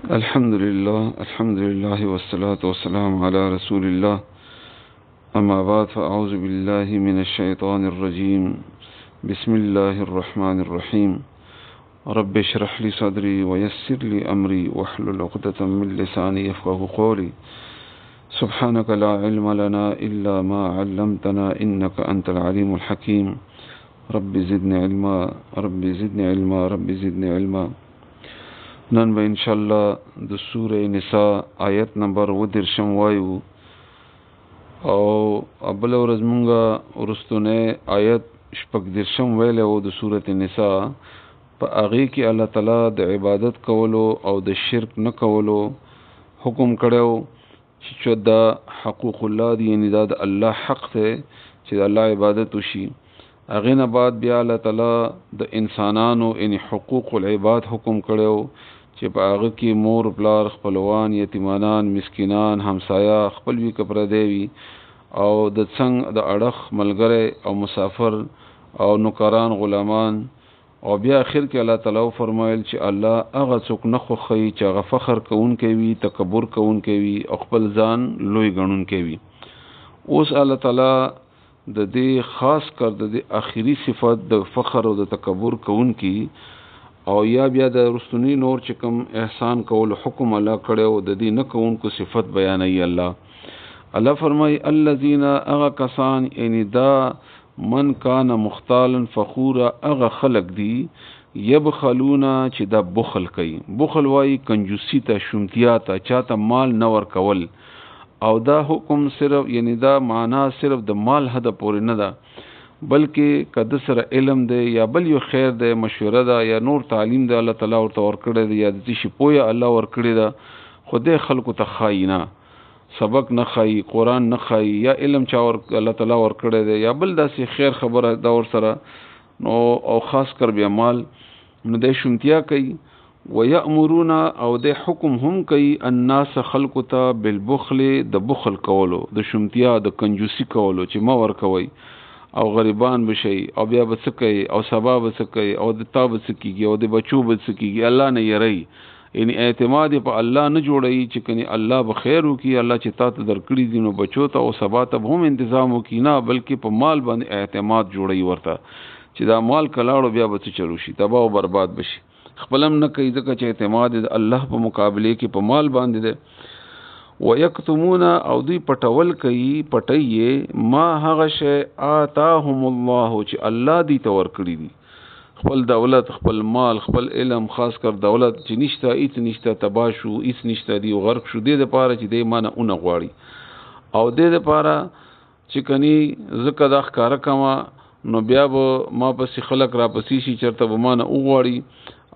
الحمد لله والصلاة والسلام على رسول الله. أما بعد فأعوذ بالله من الشيطان الرجيم. بسم الله الرحمن الرحيم. رب اشرح لي صدري ويسر لي أمري واحلل عقدة من لساني يفقهوا قولي. سبحانك لا علم لنا إلا ما علمتنا إنك أنت العليم الحكيم. رب زدني علما رب زدني علما رب زدني علما. نن به انشاءالله د سوره نساء آیت نمبر 13 وایو او ابل ورځ مونږه ورستونه آیت شپږ درشم ویل او د سوره نساء په هغه کې الله تعالی د عبادت کولو او د شرک نه کولو حکم کړو چې د حقوق الله دی، یعنی د الله حق ته چې الله عبادت وشي. هغه نه بعد بیا الله تعالی د انسانانو یعنی حقوق العباد حکم کړو چې په هغه کې مور، پلار، خپلوان، یتیمانان، مسکینان، همسایا، خپلوي کپره دیوي او د څنګه د اړخ ملګری او مسافر او نوکران، غلامان. او بیا اخر کې الله تعالی فرمایل چې الله هغه څوک نه خوښي چې هغه فخر کوونکی وي، تکبر کوونکی وي او خپل ځان لوی ګڼونکی وي. اوس الله تعالی د دې خاص کر د اخیری صفت د فخر او د تکبر کوونکی او یا بیا د رستنی نور چې کوم احسان کول حکم الله کړو د دې نه کوونکو صفت بیانوي. الله فرمای الذين اغا کسان، یعنی دا من کان مختالا فخورا، اغا خلق دی یبخلونا چې دا بخل کوي. بخل وای کنجوسی ته، شومتیا ته، چاته مال نه ور کول. او دا حکم صرف یعنی دا معنا صرف د مال حد پورې نه ده، بلکې کده سره علم دی یا بل یو خیر دی، مشوره ده یا نور تعلیم دی الله تعالی ورته ورکړی دی، یا د شي پوهه الله ورکړی ده، خدای خلکو ته خاینا سبق نه خای، قران نه خای، یا علم چا الله تعالی ورکړی دی یا بل داسې خیر خبره دا ور سره نو او خاص کر بیا مال نو د شونتیا کوي. ويأمرون او د حکم هم کوي الناس خلق ته بالبخل، د بخل کولو، د شونتیا، د کنجوسی کولو چې ما ور کوي او غریبان بشي او بیا بسکی او سبا بسکی او د تاب سکیږي او د بچو بسکیږي. الله نه یری، یعنی اعتماد په الله نه جوړي چې کني الله به خیر وکي، الله چې تاسو درکړي دي نو بچو ته او سبا ته هم تنظیم وکي نه، بلکې په مال باندې اعتماد جوړي ورته چې دا مال کلاړو بیا به چلو شي، تباہ او برباد بشي. خپلم نه کوي ځکه چې اعتماد د الله په مقابله کې په مال باندې ده. ويكتمون او دوی پټول کوي، پټي ما هغه شی آتاهم الله چې الله دې تور کړی دي، خپل دولت، خپل مال، خپل علم، خاص کر دولت چې نشته، ایت نشته، تباشو ایت نشته دی او غرق شو دې لپاره چې دې مانه اون غواړي او دې لپاره چې کني زکه د ښکارا کما نو بیا به ما پسې خلق را پسې شي چرته به مانه وغواړي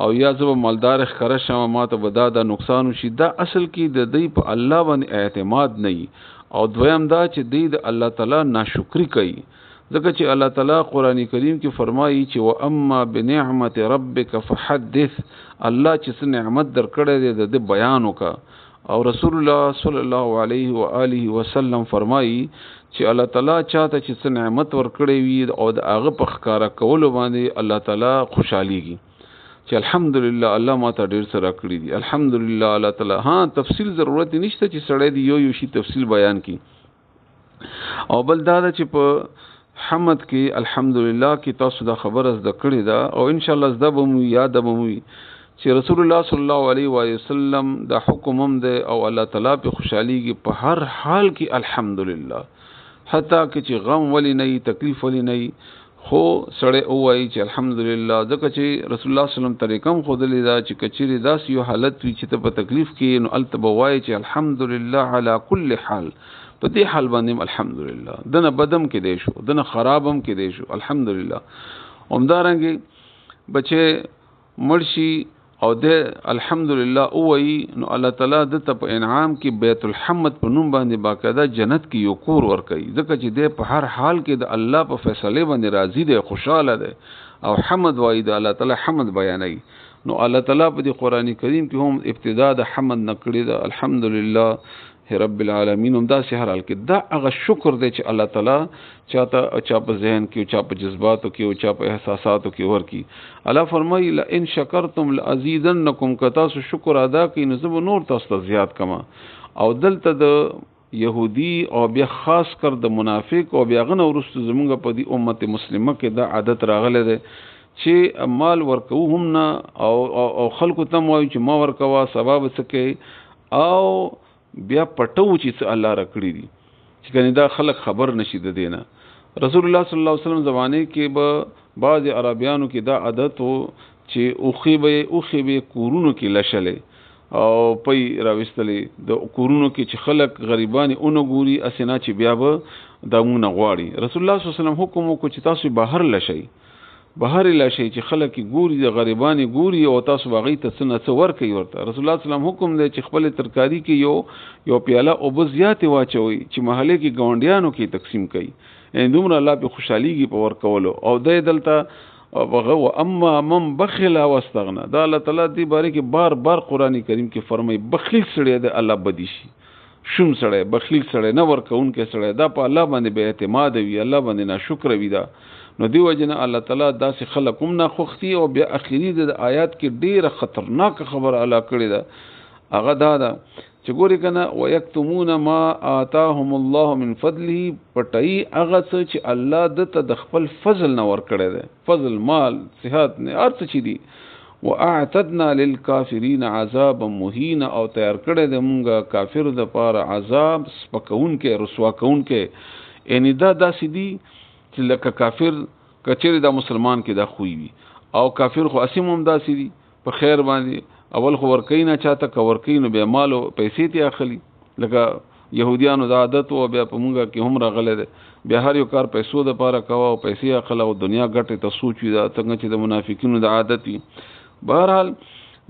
او یا زب مالدار خره شمه ما ته بدا دا نقصان شي. دا اصل کې د دې په الله باندې اعتماد نه او دویم دا چې دې د الله تعالی ناشکری کوي، ځکه چې الله تعالی قران کریم کې فرمایي چې و اما بنعمت ربک فحدث، الله چې څه نعمت درکړې دې د بیان وکا. او رسول الله صلی الله علیه و آله وسلم فرمایي چې الله تعالی چاته چې څه نعمت ورکړې وي او د هغه په ښکارا کولو باندې الله تعالی خوشاليږي چې الحمدلله الله ما ته ډیر سره کړی دي، الحمدلله الله تعالی. ها تفصیل ضرورت نشته چې سړی دی یو شی تفصیل بیان کی. او بل دا چې په حمد کې الحمدلله کې تاسو دا خبر از د کړی دا او ان شاء الله زده به مو یاد به مو چې رسول الله صلی الله علیه و سلم دا حکم هم ده او الله تعالی په خوشحاليږي په هر حال کې الحمدلله، حتی چې غم ولی نه، تکلیف ولی نه، خو سړی وایي چې الحمدلله، ځکه چې رسول الله صلی الله علیه وسلم طریقم خودلی دا چې کچری داس یو حالت وي چې ته په تکلیف کې نو التب وایي چې الحمدلله علی کل حال، په دې حال باندې الحمدلله، دنه بدم کې دی شو، دنه خرابم کې دی شو، الحمدلله. همدارنګه بچي مرشي او د الحمدلله وایي نو الله تعالی د ته په انعام کې بیت الحمد په نوم باندې باقاعده جنت کې یو کور ور کوي، ځکه چې د په هر حال کې د الله په فیصله باندې راضي دی، خوشاله دی او حمد وایي د الله تعالی حمد بیانوي. نو الله تعالی په دې قران کریم کې هم ابتدا د حمد نکړي د الحمدلله رب العالمین هم دا سحر حال کې دا هغه شکر دی چې الله تعالی چاته چا په ذهن کې چا په جذباتو کې او چا په احساساتو کې ورکی. الله فرمایي لئن شکرتم لازیدنکم که تاسو شکر ادا کړئ نو زه به نور تاسو ته زیات کما. او دلته د يهودي او بیا خاص کر د منافق او بیا غنه ورستو زمونږ په دې امت مسلمه کې دا عادت راغله ده چې مال ورکو هم نه او خلکو ته وایي چې ما ورکوا سبب څه کوي او بیا پټو چې الله را کړی دي چې کني دا خلک خبر نشي د دینه. رسول الله صلی الله علیه وسلم زمانه کې به بعض عربیانو کې دا عادت وو چې اوخي به کورونو کې لشلې او پي راوستلې د کورونو کې چې خلک غریبانی اونو ګوري اسنه چې بیا به دمونه غواړي. رسول الله صلی الله علیه وسلم حکم وکړ چې تاسو بهر لشئ بهر لشئ چې خلک ګوري د غریبانی ګوري او تاسو باغی ته څه ورکي ورته. رسول الله صلی الله علیه وسلم حکم دی چې خپل ترکاری کې یو پیاله او بزیات واچوي چې محله کې ګاونډیانو کې تقسیم کړي ان دومره الله په خوشحاليږي په ورکولو. او د دلته او اما من بخل واستغنى دا الله تعالی دی باره کې بار بار قران کریم کې فرمایي بخیل سړی د الله بدی شي شوم سړی بخیل سړی نه ورکون کې سړی دا په الله باندې به اعتماد وي الله باندې ناشکر وي. دا نو دی وجنه الله تعالی داسې خلق هم نه خوختي او بیا اخیری د آیات کې ډیره خطرناک خبر اعلی کړی دا هغه دا چې ګوري کنه ويكتمون ما آتاهم الله من فضله پټي هغه څه چې الله د خپل فضل نه ور کړی دی فضل مال صحت نه ارڅ چي دي. واعتدنا للكافرين عذابا مهينا او تیار کړی دی مونږه کافر د پاره عذاب سپکون کې رسوا کون کې. ان دا داسې دي چې لکه کافر کچېره د مسلمان کې دا خوې وي او کافر خو اسیم هم داسې دي په خیر باندې اول خو ورکې نه چاته کا ورکې نو به مال او پیسې ته اخلي لکه يهوديانو د عادت او بیا په مونږه کې هم راغله ده بیا هر یو کار پیسو د پاره کاوه او پیسې اخلا او دنیا ګټه ته سوچي دا څنګه چې د منافقینو د عادت وي. بهرحال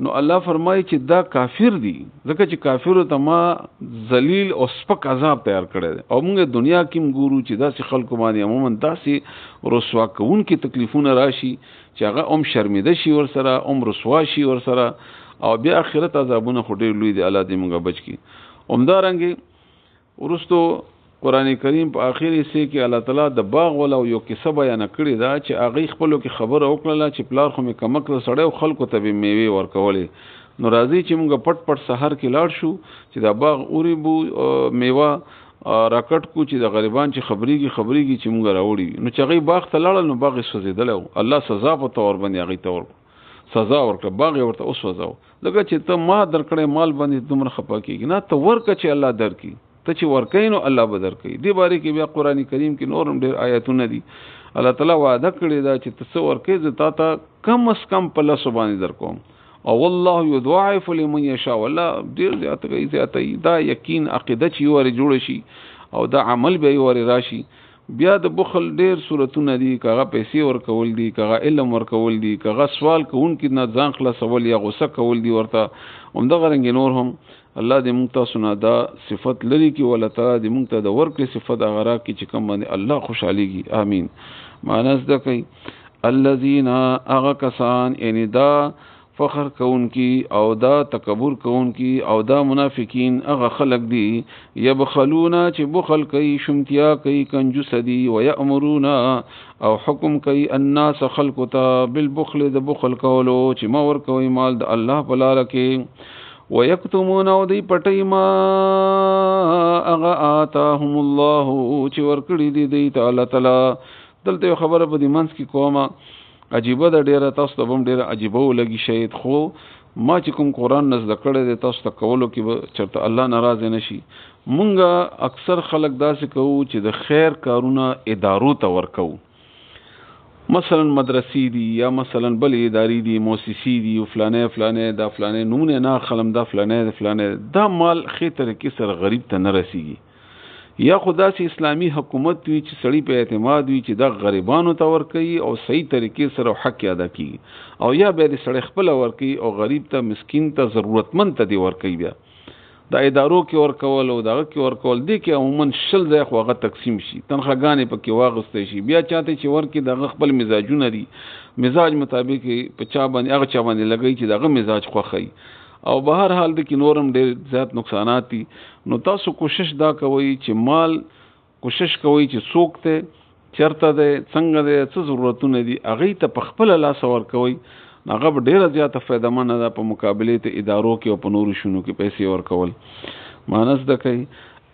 نو الله فرمایي چې دا کافر دي ځکه چې کافر ته ما ذلیل او سپک عذاب تیار کړی دی او موږ دنیا کې ګورو چې داسې خلکو باندې عموما داسې رسوا کوون کې تکلیفونه راشي چې هغه هم شرمېده شي ور سره هم رسوا شي ور سره او بیا آخرت عذابونه خو ډېر لوی دي. الله دې موږ بچ کړي. همدارنګه ورستو قران کریم په اخري سي کې الله تعالی د باغ ولا یو کیسه بیان کړی دا چې هغه خپلو کې خبر وکړه چې پلار خو مې کمک سره خلکو ته به میوه ورکولې. نو راځي چې موږ پټ سحر کې لاړ شو چې دا باغ اوري بو میوه راکټ کو چې د غریبان چې خبريږي چې موږ راوړي نو چې هغه باغ ته لاړل نو باغ سوځیدل. الله سزا په تور باندې هغه تور سزا ورکړه باغ ورته اوس وځاو لکه چې ته ما درکړې مال باندې دومره خپه کیږي نه ته ورکه چې الله درکې ته چې ورکې نو الله به درکې. دی باره کې بیا قران کریم کې نورم ډېر آیاتونه دي. الله تعالی وعده کړی دا چې ته ورکې زتا ته کم اس کم په لاسو باندې درکوم او والله يضاعف لمن يشاء والله ډېر زیات کوي زیاتې. دا یقین عقیده چې یو جوړ شي او دا عمل به یو راشي. بیا د بخل ډېر صورتونه دي کاغه پیسې ورکول دي کاغه علم ورکول دي کاغه سوال کوون کې نه ځان خلاصول یا غوسه کول دي ورته همدغه رنګ نور هم الله دې موږ ته سنا دا صفت لري کې ولا تعالی دې موږ ته د ورکې صفت هغه کې چې کوم باندې الله خوشحاليږي. امين. معنی څه کوي الذين اغه کسان یعنی دا فخر کون کی او دا تکبر کون کی او دا منافقین اغه خلق دی یبخلونا چې بخل کوي شمتیا کوي کنجوس دی و یامرون او حکم کوي الناس خلقتا بالبخل د بخل کولو چې ما ور کوي مال د الله په لار کې ويكتمون او دی پټي ما اغه آتاهم الله چې ور کړی دی تعالی تعالی. دلته خبره په دې منځ کې کومه عجیبه د ډیره تاسو ته هم ډیره عجیبه ولګي شاید خو ما چې کوم قران نزل کړی دی تاسو ته کولو کې چرته الله ناراض نشي. مونږه اکثر خلک داسې کوو چې د خیر کارونه ادارو ته ورکو مثلا مدرسې دي یا مثلا بل ادارې دي موسسې دي فلانه دا فلانه نمونه نه خلم دا فلانه دا مال خې طریقې سره غریب ته نه رسیږي. یا خدا سي اسلامی حکومت وی چې سړی په اعتماد وی چې د غریبانو ته ورکي او صحیح طریقې سره حق ادا کیږي او یا به د سړی خپل ورکي او غریب ته مسکین ته ضرورتمند ته دی ورکي. بیا د ادارو کې ورکول او دغه کې ورکول دي کې عموما شل ځای خو هغه تقسیم شي تنخواګانې پکې واغستې شي. بیا چاته چې ورکي دغه خپل مزاجونه دي مزاج مطابق په چا باندې هغه چا باندې لګي چې دغه مزاج خوخی او بهر حال د کې نورم ډېر زیات نقصانات دي. نو تاسو کوشش دا کوئ چې مال کوشش کوئ چې څوک ته چرته دی څنګه دی څه ضرورتونه دي هغې ته په خپله لاس ورکوئ. هغه به ډېره زیاته فایدهمنده ده په مقابلې ته ادارو کې او په نورو شونو کې پیسې ورکول. معنی زده کوئ.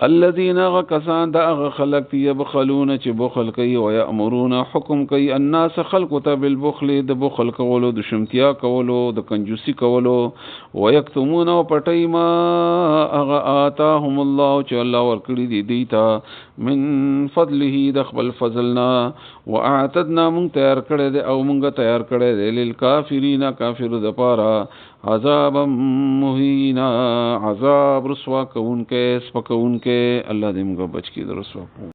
الذين غكسان دا خلق يبخلون چې بخل کوي او يأمرون حکم کوي الناس خلق ته بالبخل د بخل کولو د شمتیا کولو د کنجوسی کولو ويكتمون او پټي ما اغه آتاهم الله چې الله ورکړي دي دیتا من فضله د خپل فضلنا واعتدنا مون تیار کړی دی او مونږه تیار کړی دی للکافرین کافر د پاره عذاب مهینا عذاب رسوا کونکه سپکونکه. الله دې موږ بچ کړي د رسوا